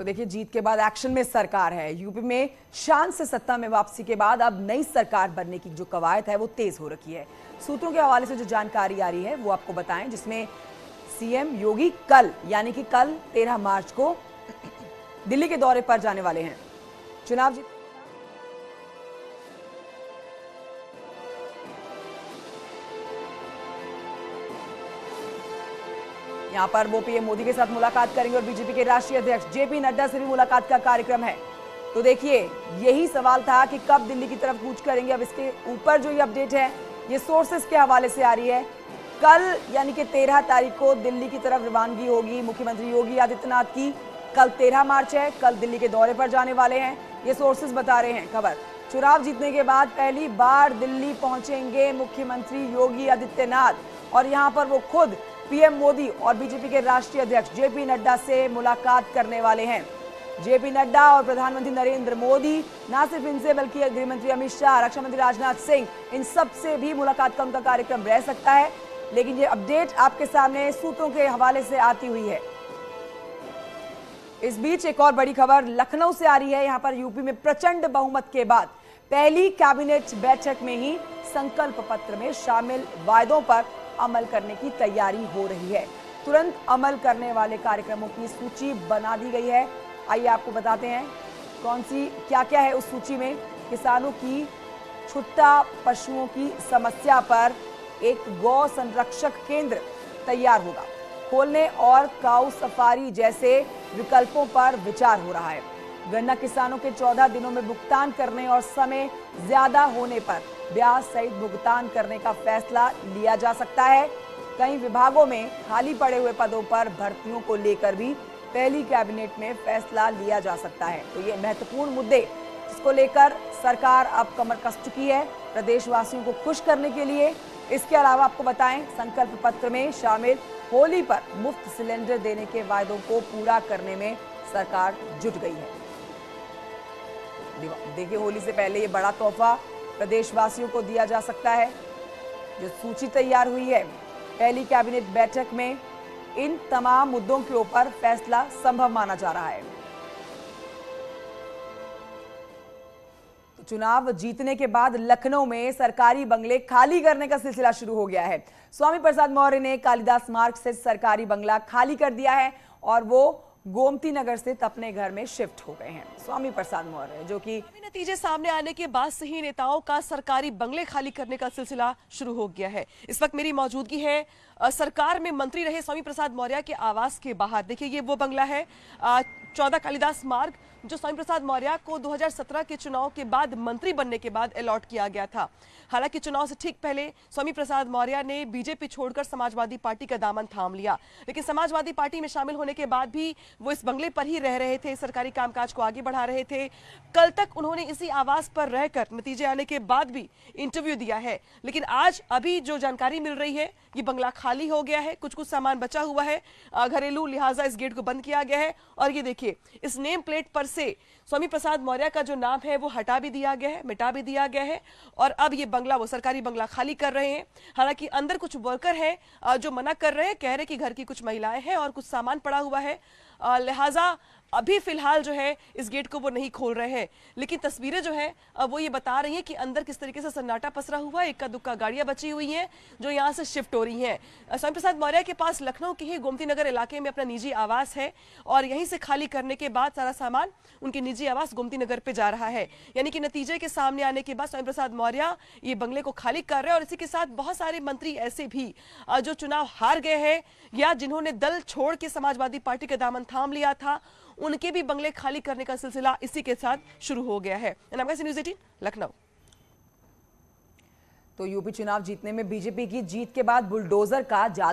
तो देखिए, जीत के बाद एक्शन में सरकार है। यूपी में शान से सत्ता में वापसी के बाद अब नई सरकार बनने की जो कवायद है वो तेज हो रखी है। सूत्रों के हवाले से जो जानकारी आ रही है वो आपको बताएं, जिसमें सीएम योगी कल यानी कि कल 13 मार्च को दिल्ली के दौरे पर जाने वाले हैं। चुनाव जीत यहां पर वो पीएम मोदी के साथ मुलाकात करेंगे और बीजेपी के राष्ट्रीय अध्यक्ष जेपी नड्डा से भी मुलाकात का कार्यक्रम है। तो देखिए, यही सवाल था कि कब दिल्ली की तरफ कूच करेंगे। अब इसके ऊपर जो ये अपडेट है ये सोर्सेस के हवाले से आ रही है। कल यानी कि 13 तारीख को दिल्ली की तरफ रवानगी होगी मुख्यमंत्री योगी आदित्यनाथ की। कल 13 मार्च है, कल दिल्ली के दौरे पर जाने वाले हैं, ये सोर्सेस बता रहे हैं खबर। चुनाव जीतने के बाद पहली बार दिल्ली पहुंचेंगे मुख्यमंत्री योगी आदित्यनाथ और यहां पर वो खुद पीएम मोदी और बीजेपी के राष्ट्रीय अध्यक्ष जेपी नड्डा से मुलाकात करने वाले हैं। जेपी नड्डा और प्रधानमंत्री नरेंद्र मोदी, ना सिर्फ इनसे बल्कि गृह मंत्री अमित शाह, रक्षा मंत्री राजनाथ सिंह, इन सब से भी मुलाकात का उनका कार्यक्रम रह सकता है। लेकिन ये अपडेट आपके सामने सूत्रों के हवाले से आती हुई है। इस बीच एक और बड़ी खबर लखनऊ से आ रही है। यहां पर यूपी में प्रचंड बहुमत के बाद पहली कैबिनेट बैठक में ही संकल्प पत्र में शामिल वायदों पर अमल करने की तैयारी हो रही है। तुरंत अमल करने वाले कार्यक्रमों की सूची बना दी गई है। आइए आपको बताते हैं कौन सी क्या क्या है उस सूची में। किसानों की छुट्टा पशुओं की समस्या पर एक गौ संरक्षक केंद्र तैयार होगा। खोलने और काऊ सफारी जैसे विकल्पों पर विचार हो रहा है। गन्ना किसानों के 14 दिनों में भुगतान करने और समय ज्यादा होने पर ब्याज सहित भुगतान करने का फैसला लिया जा सकता है। कई विभागों में खाली पड़े हुए पदों पर भर्तियों को लेकर भी पहली कैबिनेट में फैसला लिया जा सकता है। तो ये महत्वपूर्ण मुद्दे जिसको लेकर सरकार अब कमर कस चुकी है प्रदेशवासियों को खुश करने के लिए। इसके अलावा आपको बताएं, संकल्प पत्र में शामिल होली पर मुफ्त सिलेंडर देने के वायदों को पूरा करने में सरकार जुट गई है। देखिए, होली से पहले ये बड़ा तोहफा प्रदेशवासियों को दिया जा सकता है। जो सूची तैयार हुई है, पहली कैबिनेट बैठक में इन तमाम मुद्दों के ऊपर फैसला संभव माना जा रहा है। तो चुनाव जीतने के बाद लखनऊ में सरकारी बंगले खाली करने का सिलसिला शुरू हो गया है। स्वामी प्रसाद मौर्य ने कालिदास मार्ग से सरकारी बंगला खाली कर दिया है और वो गोमती नगर स्थित अपने घर में शिफ्ट हो गए हैं। स्वामी प्रसाद मौर्य जो कि नतीजे सामने आने के बाद से ही नेताओं का सरकारी बंगले खाली करने का सिलसिला शुरू हो गया है। इस वक्त मेरी मौजूदगी है सरकार में मंत्री रहे स्वामी प्रसाद मौर्य के आवास के बाहर। देखिए, ये वो बंगला है 14 कालिदास मार्ग, जो स्वामी प्रसाद मौर्य को 2017 के चुनाव के बाद मंत्री बनने के बाद अलॉट किया गया था। हालांकि चुनाव से ठीक पहले स्वामी प्रसाद मौर्य ने बीजेपी छोड़कर समाजवादी पार्टी का दामन थाम लिया, लेकिन समाजवादी पार्टी में शामिल होने के बाद भी वो इस बंगले पर ही रह रहे थे, सरकारी कामकाज को आगे बढ़ा रहे थे। कल तक उन्होंने इसी आवास पर रहकर नतीजे आने के बाद भी इंटरव्यू दिया है, लेकिन आज अभी जो जानकारी मिल रही है ये बंगला खाली हो गया है। कुछ सामान बचा हुआ है घरेलू, लिहाजा इस गेट को बंद किया गया है। और ये देखिए, इस नेम प्लेट पर से स्वामी प्रसाद मौर्य का जो नाम है वो हटा भी दिया गया है, मिटा भी दिया गया है। और अब ये बंगला, वो सरकारी बंगला खाली कर रहे हैं। हालांकि अंदर कुछ वर्कर हैं जो मना कर रहे हैं, कह रहे हैं कि घर की कुछ महिलाएं हैं और कुछ सामान पड़ा हुआ है, लिहाजा अभी फिलहाल जो है इस गेट को वो नहीं खोल रहे हैं। लेकिन तस्वीरें जो है वो ये बता रही हैं कि अंदर किस तरीके से सन्नाटा पसरा हुआ है। इक्का दुक्का गाड़ियां बची हुई हैं जो यहाँ से शिफ्ट हो रही हैं। स्वामी प्रसाद मौर्य के पास लखनऊ के ही गोमती नगर इलाके में अपना निजी आवास है और यहीं से खाली करने के बाद सारा सामान उनके निजी आवास गोमती नगर पे जा रहा है। यानी कि नतीजे के सामने आने के बाद स्वामी प्रसाद मौर्य ये बंगले को खाली कर रहे हैं। और इसी के साथ बहुत सारे मंत्री ऐसे भी जो चुनाव हार गए हैं या जिन्होंने दल छोड़ के समाजवादी पार्टी का दामन थाम लिया था, उनके भी बंगले खाली करने का सिलसिला इसी के साथ शुरू हो गया है। न्यूज़ 18 लखनऊ। तो यूपी चुनाव जीतने में बीजेपी की जीत के बाद बुलडोजर का जादू